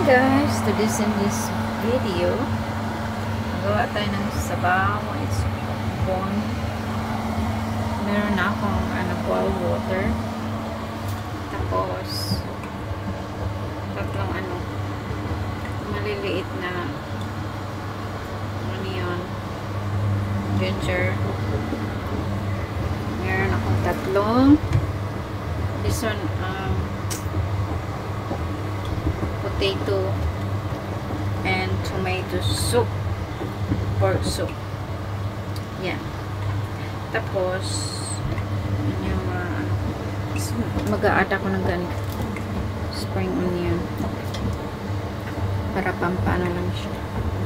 guys, to this in this video, gawa tayo ng sabaw. It's bon. Meron na akong boiled water. Tapos tatlong maliliit na onion, ginger. Meron akong tatlong. This one potato and tomato soup, pork soup. Yan. Tapos yung mag-a-add ako ng ganito spring onion para pampano lang siya,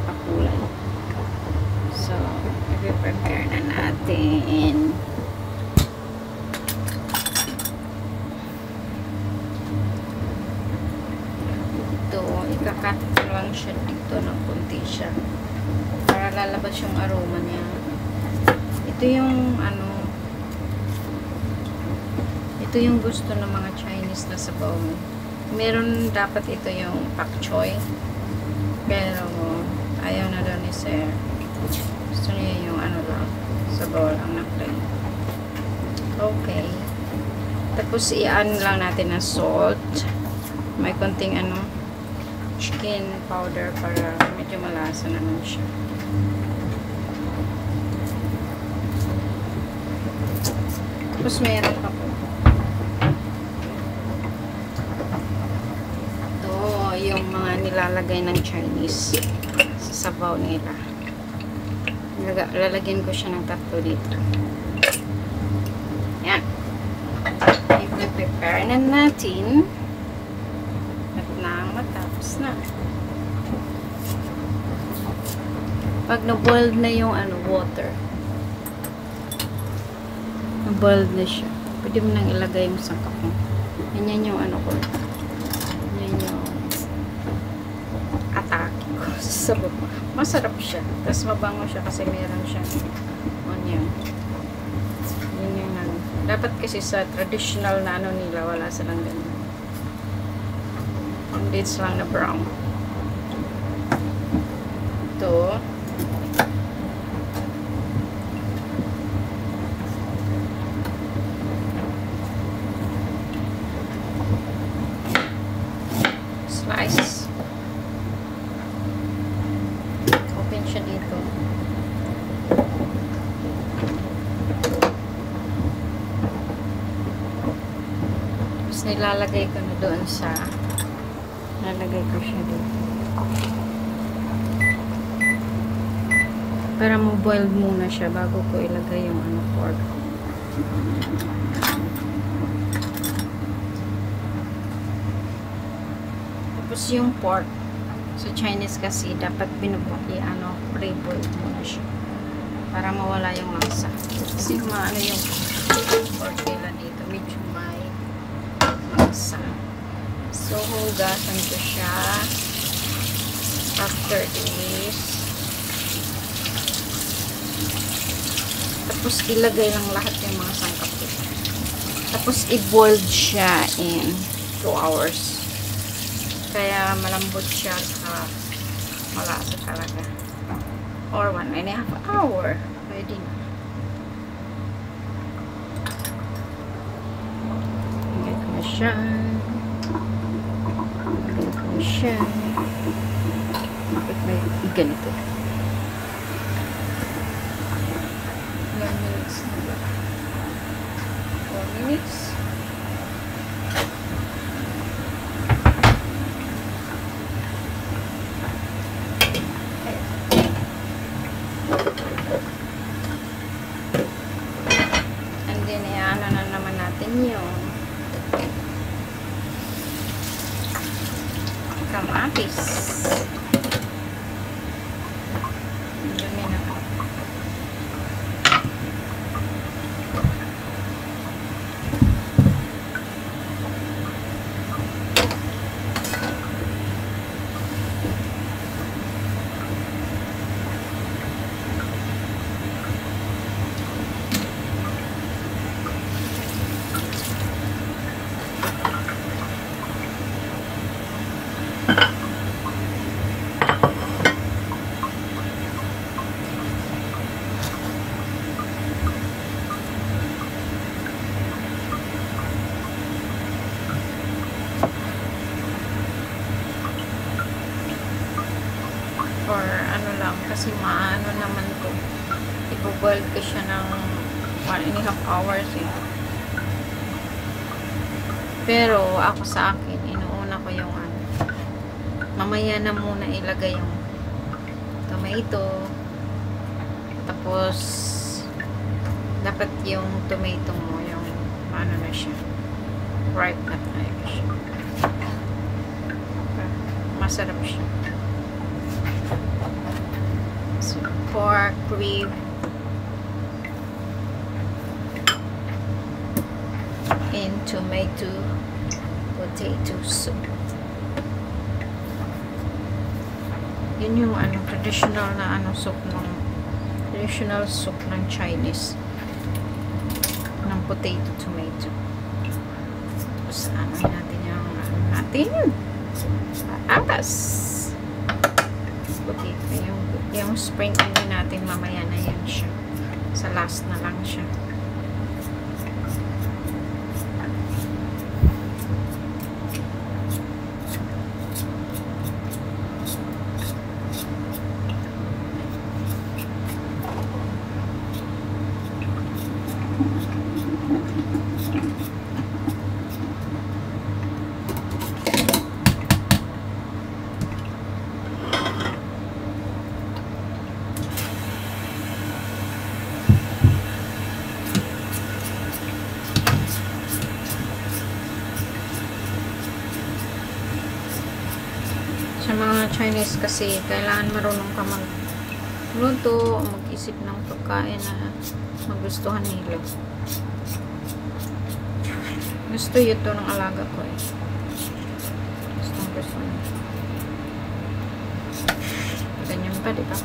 pakulay. So i-prepare na natin. Ikakat lang siya dito ng konti siya para lalabas yung aroma niya. Ito yung ito yung gusto ng mga Chinese na sabaw. Meron dapat ito yung pak choy, pero ayaw na daw ni Sir. Gusto niya yung lang, sabaw lang na plain. Okay, tapos i-add lang natin ng salt, may konting chicken powder para medyo malasa naman siya. Tapos meron pa po ito yung mga nilalagay ng Chinese sa sabaw nila. Lalagyan ko siya ng tatlo dito. Yan, i-prepare na natin matapos na. Pag na-boiled na yung water, na-boiled na siya, pwede mo nang ilagay yung sangkap mo. Yan yung ko. Yan yung atake ko sa baba. Masarap siya. Tapos mabango siya kasi meron siyang onion. Yan yung dapat kasi sa traditional na nila, wala silang ganyan. It's lang na brown. Ito. Slice. Open siya dito. Tapos nilalagay ko na doon sa nalagay ko siya dito. Para mo-boiled muna siya bago ko ilagay yung pork. Tapos yung pork, sa Chinese kasi dapat pre-boiled muna siya para mawala yung lasa. Kasi yung pork nila dito, medyo may lasa. So, hugasan ko siya after this. Tapos, ilagay lang lahat yung mga sangkap dito. Tapos, i-boiled siya in 2 hours. Kaya, malambot siya sa malasa talaga. Or 1.5 hour. Pwede na. Ilagay ko na siya. Siya. Bakit may ganito? Ilang minutes na ba? 4 minutes? And then, na naman natin yung kamatis. Dumi na. for ano lang, kasi maano naman to. I-boil ko siya ng 1.5 hours eh. Pero ako sa akin, inuuna ko yung ano, mamaya na muna ilagay yung tomato, tapos dapat yung tomato mo yung ano na siya, ripe na tayo siya, masarap siya. So, pork rib in tomato potato soup. Yun yung ano, traditional na ano soup ng Chinese, ng potato tomato. Tapos ano natin yung ano natin, patatas, potato, yung spring onion natin mamaya na yan siya, sa last na lang siya. Sa mga Chinese kasi, kailangan marunong ka magluto o mag-isip ng pagkain na magustuhan nila. Gusto ito ng alaga ko eh. Gusto niya. Ganyan pa, diba?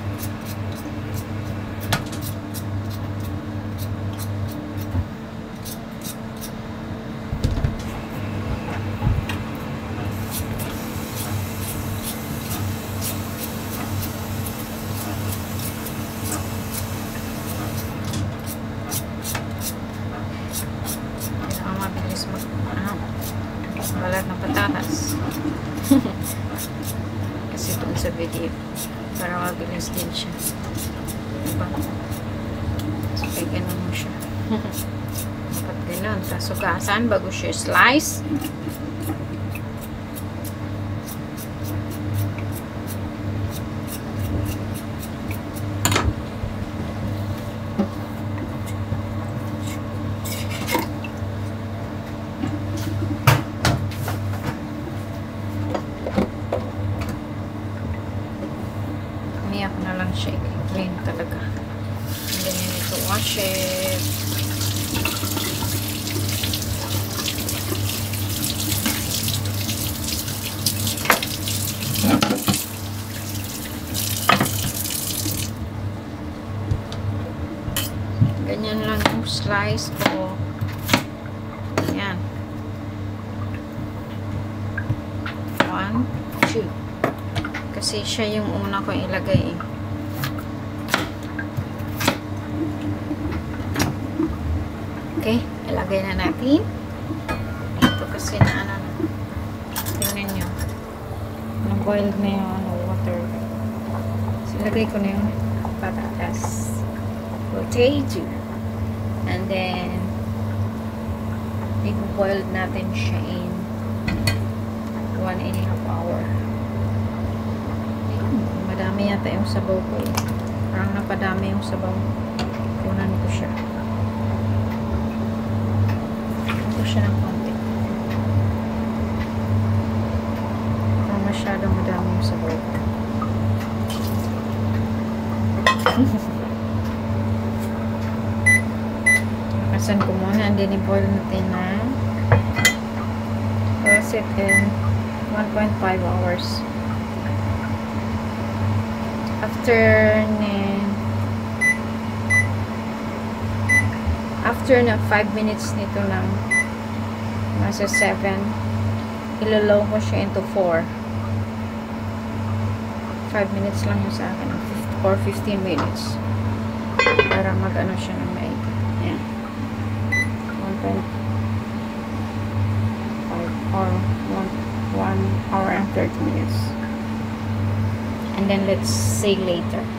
Balat ng patatas. Kasi doon sa video para mabilis din siya, diba? So kaya ganun mo siya. Dapat ganun, tapos ugasan bago siya slice. Umiyak na lang siya, clean talaga. And then you need to wash it. Ganyan lang yung slice ko. Ayan. 1, 2. Kasi siya yung una ko ilagay eh. Okay, ilagay na natin. Ito kasi na ano, tingnan nyo. Na-boiled na yung ano, water. So, ilagay ko na yung patatas. Potato. And then, i-boiled natin siya in 1.5 hour. Madami yata yung sabaw ko eh. Parang napadami yung sabaw. Kunan ko siya. Kunan ko siya ng konti. Parang masyadong madami yung sabaw ko. Nakasan ko muna. And then i-boil natin na set in 1.5 hours. After na 5 minutes nito ng nasa 7, ilolow ko siya into 4. 5 minutes lang yung sa akin, or 15 minutes para mag-ano siya ng maigi. Ayan. 1.5 or 1 hour and 30 minutes. And then let's say later.